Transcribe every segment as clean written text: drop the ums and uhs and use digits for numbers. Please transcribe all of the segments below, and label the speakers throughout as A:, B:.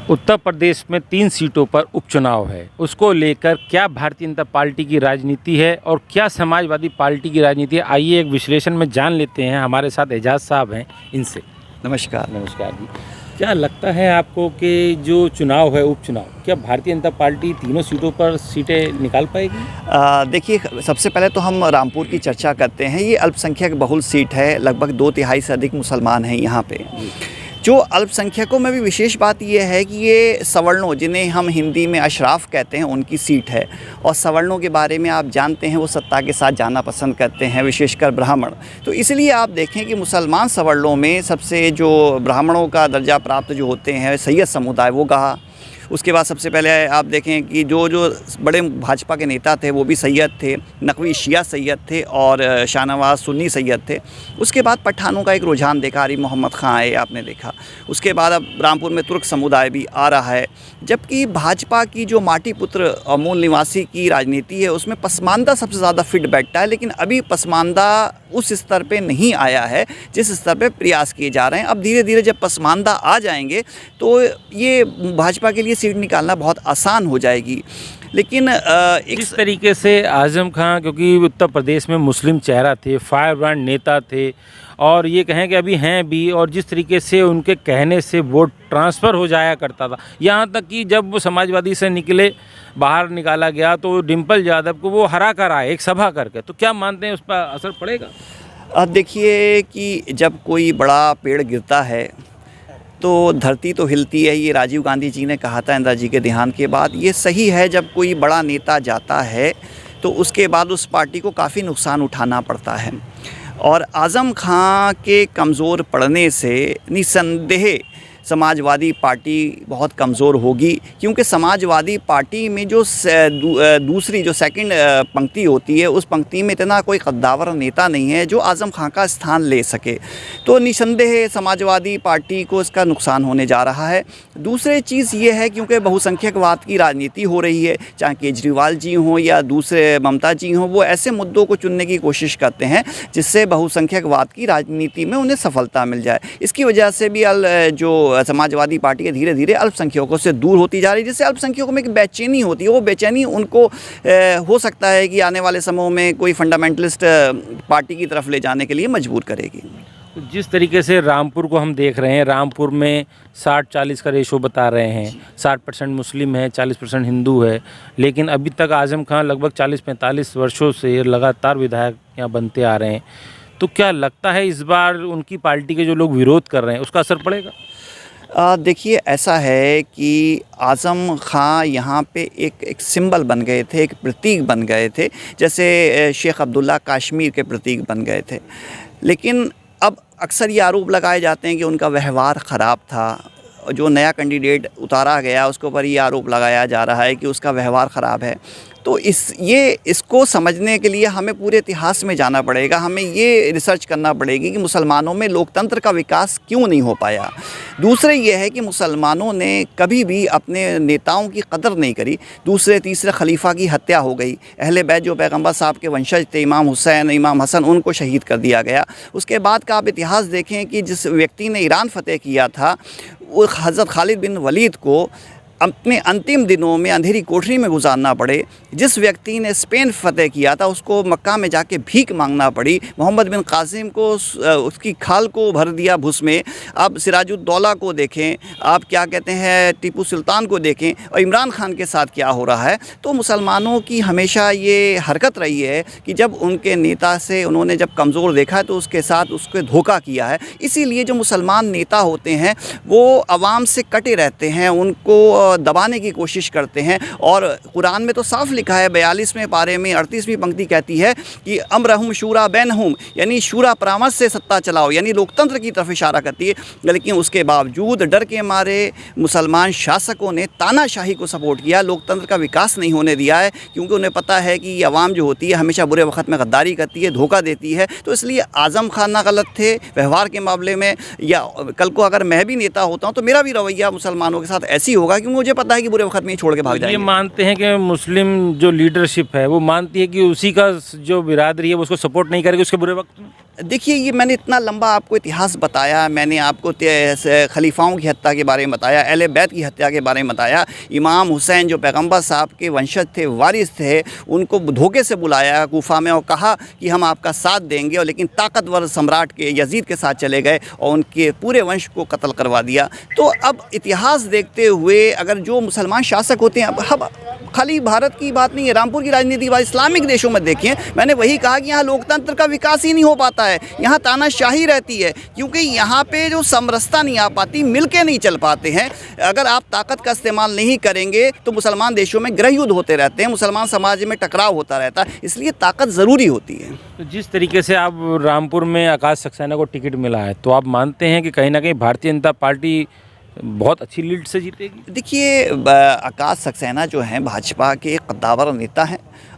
A: उत्तर प्रदेश में 3 सीटों पर उपचुनाव है। उसको लेकर क्या भारतीय जनता पार्टी की राजनीति है और क्या समाजवादी पार्टी की राजनीति है, आइए एक विश्लेषण में जान लेते हैं। हमारे साथ एजाज साहब हैं, इनसे।
B: नमस्कार।
A: नमस्कार जी। क्या लगता है आपको कि जो चुनाव है, उपचुनाव, क्या भारतीय जनता पार्टी तीनों सीटों पर सीटें निकाल पाएगी?
B: देखिए, सबसे पहले तो हम रामपुर की चर्चा करते हैं। ये अल्पसंख्यक बहुल सीट है, लगभग 2/3 से अधिक मुसलमान हैं यहाँ पे। जो अल्पसंख्यकों में भी विशेष बात यह है कि ये सवर्णों, जिन्हें हम हिंदी में अशराफ कहते हैं, उनकी सीट है। और सवर्णों के बारे में आप जानते हैं, वो सत्ता के साथ जाना पसंद करते हैं, विशेषकर ब्राह्मण। तो इसलिए आप देखें कि मुसलमान सवर्णों में सबसे जो ब्राह्मणों का दर्जा प्राप्त जो होते हैं, सैयद समुदाय, वो कहा। उसके बाद सबसे पहले आप देखें कि जो बड़े भाजपा के नेता थे वो भी सैयद थे, नकवी शिया सैयद थे और शाहनवाज सुन्नी सैयद थे। उसके बाद पठानों का एक रुझान देखा, आरिफ मोहम्मद खां आए, आपने देखा। उसके बाद अब रामपुर में तुर्क समुदाय भी आ रहा है। जबकि भाजपा की जो माटी पुत्र और मूल निवासी की राजनीति है, उसमें पसमानदा सबसे ज़्यादा फिट बैठता है। लेकिन अभी पसमानदा उस स्तर पे नहीं आया है जिस स्तर पे प्रयास किए जा रहे हैं। अब धीरे धीरे जब पसमानदा आ जाएंगे तो ये भाजपा के लिए सीट निकालना बहुत आसान हो जाएगी। लेकिन
A: इस तरीके से आज़म खां, क्योंकि उत्तर प्रदेश में मुस्लिम चेहरा थे, फायर ब्रांड नेता थे, और ये कहें कि अभी हैं भी, और जिस तरीके से उनके कहने से वोट ट्रांसफ़र हो जाया करता था, यहाँ तक कि जब वो समाजवादी से बाहर निकाला गया तो डिम्पल यादव को वो हरा कर आए एक सभा करके। तो क्या मानते हैं उस पर असर पड़ेगा?
B: देखिए कि जब कोई बड़ा पेड़ गिरता है तो धरती तो हिलती है। ये राजीव गांधी जी ने कहा था इंदिरा जी के देहांत के बाद। ये सही है, जब कोई बड़ा नेता जाता है तो उसके बाद उस पार्टी को काफ़ी नुकसान उठाना पड़ता है। और आज़म खां के कमज़ोर पड़ने से निसंदेह समाजवादी पार्टी बहुत कमज़ोर होगी, क्योंकि समाजवादी पार्टी में जो दूसरी जो सेकंड पंक्ति होती है, उस पंक्ति में इतना कोई कद्दावर नेता नहीं है जो आज़म खां का स्थान ले सके। तो निसंदेह समाजवादी पार्टी को इसका नुकसान होने जा रहा है। दूसरी चीज़ ये है, क्योंकि बहुसंख्यकवाद की राजनीति हो रही है, चाहे केजरीवाल जी हों या दूसरे ममता जी हों, वो ऐसे मुद्दों को चुनने की कोशिश करते हैं जिससे बहुसंख्यकवाद की राजनीति में उन्हें सफलता मिल जाए। इसकी वजह से भी जो समाजवादी पार्टी के धीरे धीरे अल्पसंख्यकों से दूर होती जा रही है, जिससे अल्पसंख्यकों में एक बेचैनी होती है। वो बेचैनी उनको हो सकता है कि आने वाले समय में कोई फंडामेंटलिस्ट पार्टी की तरफ ले जाने के लिए मजबूर करेगी।
A: जिस तरीके से रामपुर को हम देख रहे हैं, रामपुर में 60-40 का रेशो बता रहे हैं, 60% मुस्लिम है, 40% हिंदू है। लेकिन अभी तक आज़म खां लगभग 40-45 वर्षों से लगातार विधायक यहाँ बनते आ रहे हैं। तो क्या लगता है इस बार उनकी पार्टी के जो लोग विरोध कर रहे हैं उसका असर पड़ेगा?
B: देखिए, ऐसा है कि आज़म खां यहाँ पे एक सिंबल बन गए थे, एक प्रतीक बन गए थे, जैसे शेख अब्दुल्ला कश्मीर के प्रतीक बन गए थे। लेकिन अब अक्सर ये आरोप लगाए जाते हैं कि उनका व्यवहार ख़राब था। जो नया कैंडिडेट उतारा गया उसके ऊपर ये आरोप लगाया जा रहा है कि उसका व्यवहार ख़राब है। तो इसको समझने के लिए हमें पूरे इतिहास में जाना पड़ेगा। हमें ये रिसर्च करना पड़ेगी कि मुसलमानों में लोकतंत्र का विकास क्यों नहीं हो पाया। दूसरे ये है कि मुसलमानों ने कभी भी अपने नेताओं की कदर नहीं करी। दूसरे तीसरे खलीफा की हत्या हो गई। अहले बैत जो पैगंबर साहब के वंशज थे, इमाम हुसैन, इमाम हसन, उनको शहीद कर दिया गया। उसके बाद का आप इतिहास देखें कि जिस व्यक्ति ने ईरान फतेह किया था, वो हज़रत खालिद बिन वलीद को अपने अंतिम दिनों में अंधेरी कोठरी में गुजारना पड़े। जिस व्यक्ति ने स्पेन फतेह किया था, उसको मक्का में जाके भीख मांगना पड़ी। मोहम्मद बिन कासिम को उसकी खाल को भर दिया भूस में। आप सिराजुद्दौला को देखें, आप क्या कहते हैं टीपू सुल्तान को देखें, और इमरान खान के साथ क्या हो रहा है। तो मुसलमानों की हमेशा ये हरकत रही है कि जब उनके नेता से उन्होंने जब कमज़ोर देखा है तो उसके साथ उसके धोखा किया है। इसीलिए जो मुसलमान नेता होते हैं वो आवाम से कटे रहते हैं, उनको दबाने की कोशिश करते हैं। और कुरान में तो साफ लिखा है, 42वें पारे में 38वीं पंक्ति कहती है कि अमरहुम शूरा बैनहुम, यानी शूरा परामर्श से सत्ता चलाओ, यानी लोकतंत्र की तरफ इशारा करती है। लेकिन उसके बावजूद डर के मारे मुसलमान शासकों ने तानाशाही को सपोर्ट किया, लोकतंत्र का विकास नहीं होने दिया है, क्योंकि उन्हें पता है कि ये अवाम जो होती है हमेशा बुरे वक्त में गद्दारी करती है, धोखा देती है। तो इसलिए आज़म खान ना गलत थे व्यवहार के मामले में, या कल को अगर मैं भी नेता होता हूँ तो मेरा भी रवैया मुसलमानों के साथ ऐसी होगा, क्योंकि मुझे पता है कि बुरे वक्त में छोड़ के भाग जाएंगे।
A: ये मानते हैं कि मुस्लिम जो लीडरशिप है वो मानती है कि उसी का जो बिरादरी है वो उसको सपोर्ट नहीं करेगी उसके बुरे वक्त में?
B: देखिए, ये मैंने इतना लंबा आपको इतिहास बताया, मैंने आपको खलीफाओं की हत्या के बारे में बताया, अहले बैत की हत्या के बारे में बताया, इमाम हुसैन जो पैगंबर साहब के वंशज थे, वारिस थे, उनको धोखे से बुलाया कूफा में और कहा कि हम आपका साथ देंगे, और लेकिन ताकतवर सम्राट के यजीद के साथ चले गए और उनके पूरे वंश को कत्ल करवा दिया। तो अब इतिहास देखते हुए अगर जो मुसलमान शासक होते हैं, अब खाली भारत की बात नहीं है, रामपुर की राजनीति बात इस्लामिक देशों में देखिए, मैंने वही कहा कि यहाँ लोकतंत्र का विकास ही नहीं हो पाता है, यहाँ तानाशाही रहती है, क्योंकि यहाँ पे जो समरसता नहीं आ पाती, मिलके नहीं चल पाते हैं। अगर आप ताकत का इस्तेमाल नहीं करेंगे तो मुसलमान देशों में गृह युद्ध होते रहते हैं, मुसलमान समाज में टकराव होता रहता है, इसलिए ताकत ज़रूरी होती है।
A: तो जिस तरीके से आप रामपुर में आकाश सक्सेना को टिकट मिला है, तो आप मानते हैं कि कहीं ना कहीं भारतीय जनता पार्टी बहुत अच्छी लीड से जीतेगी?
B: देखिए, आकाश सक्सेना जो हैं भाजपा के एक कद्दावर नेता हैं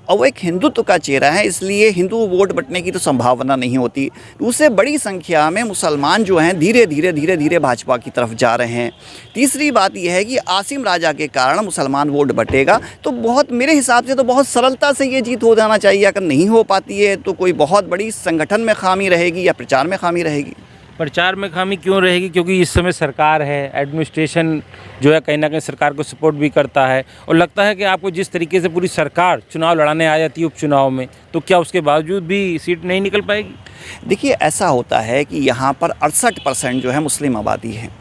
B: और वो एक हिंदुत्व का चेहरा है, इसलिए हिंदू वोट बंटने की तो संभावना नहीं होती। उससे बड़ी संख्या में मुसलमान जो हैं धीरे धीरे भाजपा की तरफ जा रहे हैं। तीसरी बात यह है कि आसिम राजा के कारण मुसलमान वोट बटेगा, तो बहुत मेरे हिसाब से तो बहुत सरलता से ये जीत हो जाना चाहिए। अगर नहीं हो पाती है तो कोई बहुत बड़ी संगठन में खामी रहेगी या प्रचार में खामी रहेगी।
A: प्रचार में खामी क्यों रहेगी? क्योंकि इस समय सरकार है, एडमिनिस्ट्रेशन जो है कहीं ना कहीं सरकार को सपोर्ट भी करता है, और लगता है कि आपको जिस तरीके से पूरी सरकार चुनाव लड़ाने आ जाती है उपचुनाव में, तो क्या उसके बावजूद भी सीट नहीं निकल पाएगी?
B: देखिए, ऐसा होता है कि यहाँ पर 68% जो है मुस्लिम आबादी है।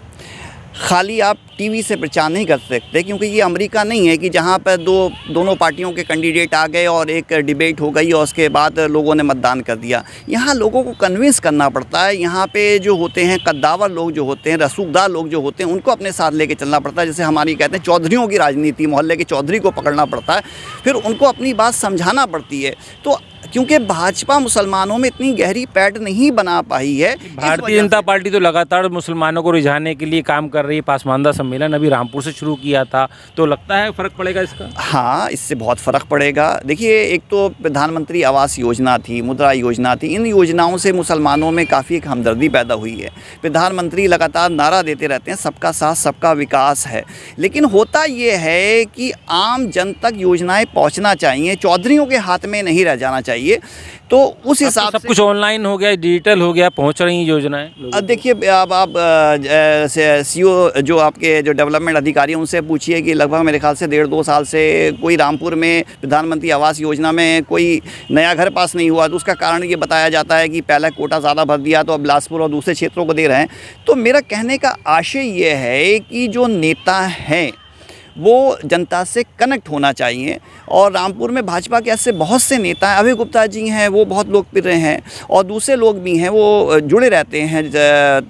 B: खाली आप टीवी से प्रचार नहीं कर सकते, क्योंकि ये अमेरिका नहीं है कि जहाँ पर दोनों पार्टियों के कैंडिडेट आ गए और एक डिबेट हो गई और उसके बाद लोगों ने मतदान कर दिया। यहाँ लोगों को कन्विंस करना पड़ता है। यहाँ पे जो होते हैं कद्दावर लोग जो होते हैं, रसूखदार लोग जो होते हैं, उनको अपने साथ लेके चलना पड़ता है। जैसे हमारी कहते हैं चौधरियों की राजनीति, मोहल्ले के चौधरी को पकड़ना पड़ता है, फिर उनको अपनी बात समझाना पड़ती है। तो क्योंकि भाजपा मुसलमानों में इतनी गहरी पैठ नहीं बना पाई है।
A: भारतीय जनता पार्टी तो लगातार मुसलमानों को रिझाने के लिए काम कर रही है। पासमानदा सम्मेलन अभी रामपुर से शुरू किया था, तो लगता है फ़र्क पड़ेगा इसका?
B: हाँ, इससे बहुत फ़र्क पड़ेगा। देखिए, एक तो प्रधानमंत्री आवास योजना थी, मुद्रा योजना थी, इन योजनाओं से मुसलमानों में काफ़ी एक हमदर्दी पैदा हुई है। प्रधानमंत्री लगातार नारा देते रहते हैं सबका साथ सबका विकास है, लेकिन होता ये है कि आम जन तक योजनाएं पहुंचना चाहिए, चौधरियों के हाथ में नहीं रह जाना चाहिए। तो उस हिसाब से
A: सब कुछ ऑनलाइन हो गया, डिजिटल हो गया, पहुंच रही योजनाएं।
B: अब देखिए, अब आप सीओ जो आपके जो डेवलपमेंट अधिकारी हैं उनसे पूछिए कि लगभग मेरे ख्याल से 1.5-2 साल से कोई रामपुर में प्रधानमंत्री आवास योजना में कोई नया घर पास नहीं हुआ। तो उसका कारण ये बताया जाता है कि पहला कोटा ज़्यादा भर दिया तो अब बिलासपुर और दूसरे क्षेत्रों को दे रहे हैं। तो मेरा कहने का आशय ये है कि जो नेता हैं वो जनता से कनेक्ट होना चाहिए, और रामपुर में भाजपा के ऐसे बहुत से नेता हैं, अभय गुप्ता जी हैं, वो बहुत लोकप्रिय हैं, और दूसरे लोग भी हैं वो जुड़े रहते हैं।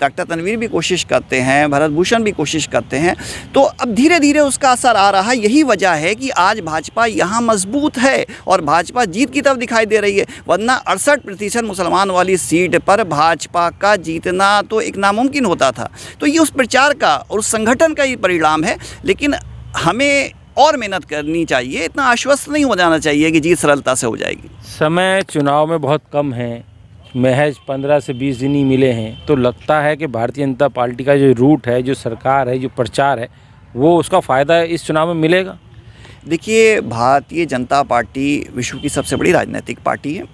B: डॉक्टर तनवीर भी कोशिश करते हैं, भरत भूषण भी कोशिश करते हैं। तो अब धीरे धीरे उसका असर आ रहा है। यही वजह है कि आज भाजपा यहाँ मजबूत है और भाजपा जीत की तरफ दिखाई दे रही है, वरना 68% मुसलमान वाली सीट पर भाजपा का जीतना तो एक नामुमकिन होता था। तो ये उस प्रचार का और उस संगठन का ही परिणाम है, लेकिन हमें और मेहनत करनी चाहिए। इतना आश्वस्त नहीं हो जाना चाहिए कि जीत सरलता से हो जाएगी।
A: समय चुनाव में बहुत कम है, महज 15 से 20 दिन ही मिले हैं, तो लगता है कि भारतीय जनता पार्टी का जो रूट है, जो सरकार है, जो प्रचार है, वो उसका फ़ायदा इस चुनाव में मिलेगा?
B: देखिए, भारतीय जनता पार्टी विश्व की सबसे बड़ी राजनीतिक पार्टी है।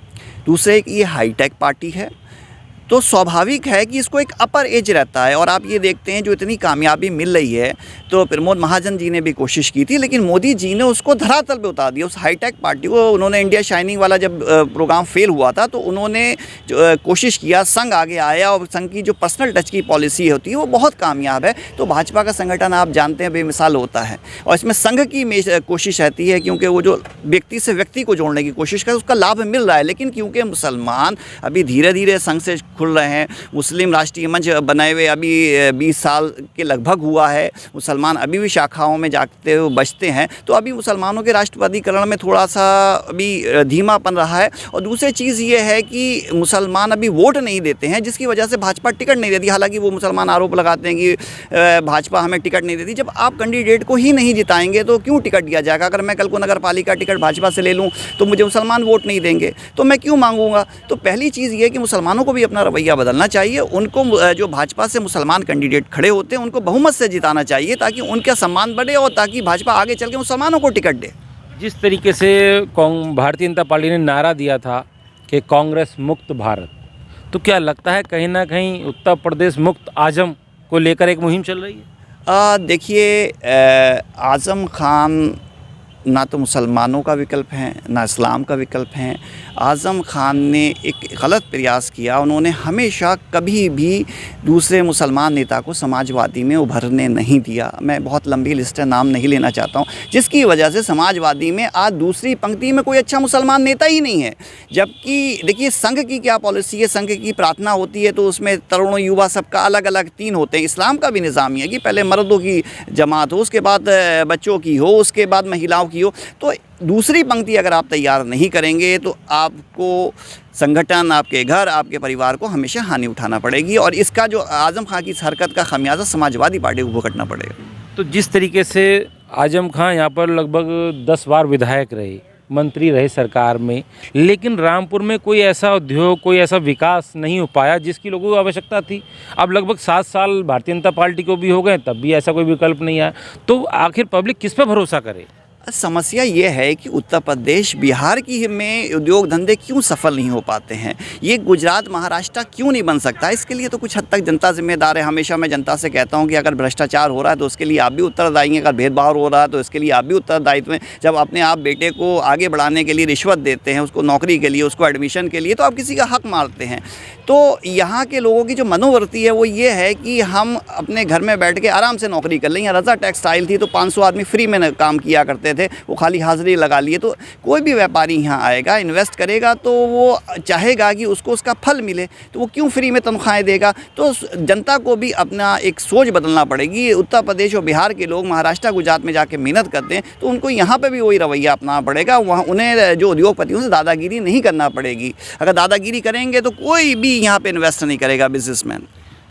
B: दूसरे, ये हाईटेक पार्टी है, तो स्वाभाविक है कि इसको एक अपर एज रहता है। और आप ये देखते हैं जो इतनी कामयाबी मिल रही है, तो प्रमोद महाजन जी ने भी कोशिश की थी, लेकिन मोदी जी ने उसको धरातल पे उतार दिया। उस हाईटेक पार्टी को उन्होंने, इंडिया शाइनिंग वाला जब प्रोग्राम फेल हुआ था तो उन्होंने कोशिश किया, संघ आगे आया, और संघ की जो पर्सनल टच की पॉलिसी होती है वो बहुत कामयाब है। तो भाजपा का संगठन आप जानते हैं बेमिसाल होता है, और इसमें संघ की कोशिश रहती है, क्योंकि वो जो व्यक्ति से व्यक्ति को जोड़ने की कोशिश करे उसका लाभ मिल रहा है। लेकिन क्योंकि मुसलमान अभी धीरे धीरे संघ से खुल रहे हैं, मुस्लिम राष्ट्रीय मंच बनाए हुए अभी 20 साल के लगभग हुआ है, मुसलमान अभी भी शाखाओं में जाते हुए बचते हैं, तो अभी मुसलमानों के राष्ट्रवादीकरण में थोड़ा सा अभी धीमापन रहा है। और दूसरी चीज़ ये है कि मुसलमान अभी वोट नहीं देते हैं, जिसकी वजह से भाजपा टिकट नहीं देती। हालांकि वो मुसलमान आरोप लगाते हैं कि भाजपा हमें टिकट नहीं देती। जब आप कैंडिडेट को ही नहीं जिताएंगे तो क्यों टिकट दिया जाएगा? अगर मैं कल को नगर पालिका टिकट भाजपा से ले लूँ तो मुझे मुसलमान वोट नहीं देंगे, तो मैं क्यों मांगूंगा? तो पहली चीज़ ये कि मुसलमानों को भी अपना रवैया बदलना चाहिए। उनको जो भाजपा से मुसलमान कैंडिडेट खड़े होते हैं उनको बहुमत से जिताना चाहिए, ताकि उनका सम्मान बढ़े और ताकि भाजपा आगे चल के मुसलमानों को टिकट दे।
A: जिस तरीके से भारतीय जनता पार्टी ने नारा दिया था कि कांग्रेस मुक्त भारत, तो क्या लगता है कहीं ना कहीं उत्तर प्रदेश मुक्त आजम को लेकर एक मुहिम चल रही है?
B: देखिए, आज़म खान ना तो मुसलमानों का विकल्प है, ना इस्लाम का विकल्प है। आज़म खान ने एक गलत प्रयास किया। उन्होंने हमेशा कभी भी दूसरे मुसलमान नेता को समाजवादी में उभरने नहीं दिया। मैं बहुत लंबी लिस्ट है, नाम नहीं लेना चाहता हूँ, जिसकी वजह से समाजवादी में आज दूसरी पंक्ति में कोई अच्छा मुसलमान नेता ही नहीं है। जबकि देखिए, संघ की क्या पॉलिसी है, संघ की प्रार्थना होती है तो उसमें तरुणों युवा सबका अलग अलग 3 होते हैं। इस्लाम का भी निज़ाम है कि पहले मर्दों की जमात हो, उसके बाद बच्चों की हो, उसके बाद महिलाओं की हो। तो दूसरी पंक्ति अगर आप तैयार नहीं करेंगे तो आपको संगठन, आपके घर, आपके परिवार को हमेशा हानि उठाना पड़ेगी, और इसका जो आज़म खां की इस हरकत का खमियाजा समाजवादी पार्टी को भुगतना पड़ेगा।
A: तो जिस तरीके से आज़म खां यहाँ पर लगभग 10 बार विधायक रहे, मंत्री रहे सरकार में, लेकिन रामपुर में कोई ऐसा उद्योग, कोई ऐसा विकास नहीं हो पाया जिसकी लोगों को आवश्यकता थी। अब लगभग 7 साल भारतीय जनता पार्टी को भी हो गए, तब भी ऐसा कोई विकल्प नहीं आया। तो आखिर पब्लिक किस पर भरोसा करे?
B: समस्या ये है कि उत्तर प्रदेश, बिहार की में उद्योग धंधे क्यों सफल नहीं हो पाते हैं। ये गुजरात, महाराष्ट्र क्यों नहीं बन सकता? इसके लिए तो कुछ हद तक जनता जिम्मेदार है। हमेशा मैं जनता से कहता हूँ कि अगर भ्रष्टाचार हो रहा है तो उसके लिए आप भी उत्तरदायी हैं, अगर भेदभाव हो रहा है तो इसके लिए आप भी उत्तरदायित्व हैं। जब अपने आप बेटे को आगे बढ़ाने के लिए रिश्वत देते हैं, उसको नौकरी के लिए, उसको एडमिशन के लिए, तो आप किसी का हक मारते हैं। तो यहाँ के लोगों की जो मनोवृत्ति है वो ये है कि हम अपने घर में बैठ के आराम से नौकरी कर लें। यहाँ रज़ा टेक्सटाइल थी तो 500 आदमी फ्री में काम किया करते थे, वो खाली हाजिरी लगा लिए। तो कोई भी व्यापारी यहाँ आएगा, इन्वेस्ट करेगा तो वो चाहेगा कि उसको उसका फल मिले, तो वो क्यों फ्री में तनख्वाहें देगा? तो जनता को भी अपना एक सोच बदलना पड़ेगी। उत्तर प्रदेश और बिहार के लोग महाराष्ट्र, गुजरात में जाके मेहनत करते हैं तो उनको यहाँ पर भी वही रवैया अपनाना पड़ेगा। वहाँ उन्हें जो उद्योगपतियों से दादागिरी नहीं करना पड़ेगी। अगर दादागिरी करेंगे तो कोई भी यहाँ पे इन्वेस्ट नहीं करेगा बिजनेसमैन।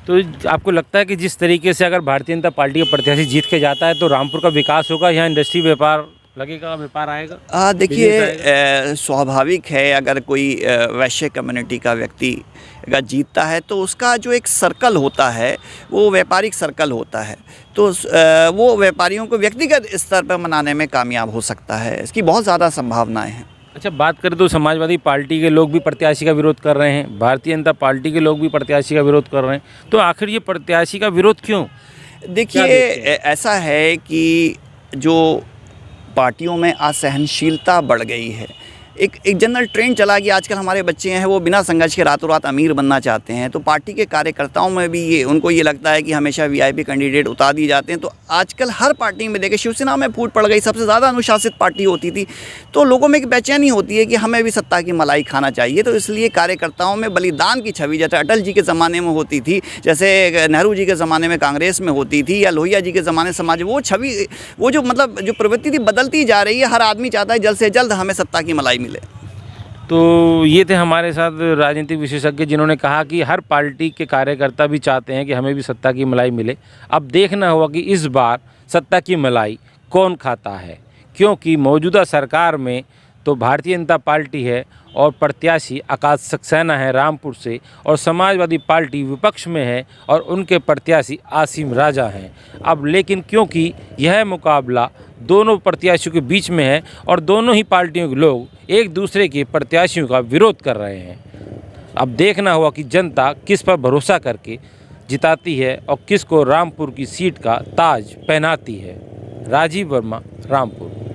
A: तो आपको लगता है कि जिस तरीके से अगर भारतीय जनता पार्टी का प्रत्याशी जीत के जाता है तो रामपुर का विकास होगा, यहाँ इंडस्ट्री, व्यापार लगेगा, व्यापार आएगा?
B: देखिए, स्वाभाविक है अगर कोई वैश्य कम्युनिटी का व्यक्ति अगर जीतता है तो उसका जो एक सर्कल होता है वो व्यापारिक सर्कल होता है, तो वो व्यापारियों को व्यक्तिगत स्तर पर मनाने में कामयाब हो सकता है। इसकी बहुत ज़्यादा संभावनाएं हैं।
A: अच्छा, बात करें तो समाजवादी पार्टी के लोग भी प्रत्याशी का विरोध कर रहे हैं, भारतीय जनता पार्टी के लोग भी प्रत्याशी का विरोध कर रहे हैं, तो आखिर ये प्रत्याशी का विरोध क्यों?
B: देखिए, ऐसा है कि जो पार्टियों में असहनशीलता बढ़ गई है। एक जनरल ट्रेंड चला कि आजकल हमारे बच्चे हैं वो बिना संघर्ष के रातों रात अमीर बनना चाहते हैं। तो पार्टी के कार्यकर्ताओं में भी उनको ये लगता है कि हमेशा वीआईपी कैंडिडेट उतार दिए जाते हैं। तो आजकल हर पार्टी में देखिए, शिवसेना में फूट पड़ गई, सबसे ज़्यादा अनुशासित पार्टी होती थी, तो लोगों में एक बेचैनी होती है कि हमें भी सत्ता की मलाई खाना चाहिए। तो इसलिए कार्यकर्ताओं में बलिदान की छवि, जैसे अटल जी के ज़माने में होती थी, जैसे नेहरू जी के ज़माने में कांग्रेस में होती थी, या लोहिया जी के ज़माने समाज, वो छवि, वो जो मतलब जो प्रवृत्ति थी बदलती जा रही है। हर आदमी चाहता है जल्द से जल्द हमें सत्ता की मलाई मिले।
A: तो ये थे हमारे साथ राजनीतिक विशेषज्ञ जिन्होंने कहा कि हर पार्टी के कार्यकर्ता भी चाहते हैं कि हमें भी सत्ता की मलाई मिले। अब देखना होगा कि इस बार सत्ता की मलाई कौन खाता है, क्योंकि मौजूदा सरकार में तो भारतीय जनता पार्टी है और प्रत्याशी आकाश सक्सेना है रामपुर से, और समाजवादी पार्टी विपक्ष में है और उनके प्रत्याशी आसिम राजा हैं। अब लेकिन क्योंकि यह मुकाबला दोनों प्रत्याशियों के बीच में है और दोनों ही पार्टियों के लोग एक दूसरे के प्रत्याशियों का विरोध कर रहे हैं, अब देखना होगा कि जनता किस पर भरोसा करके जिताती है और किस को रामपुर की सीट का ताज पहनाती है। राजीव वर्मा, रामपुर।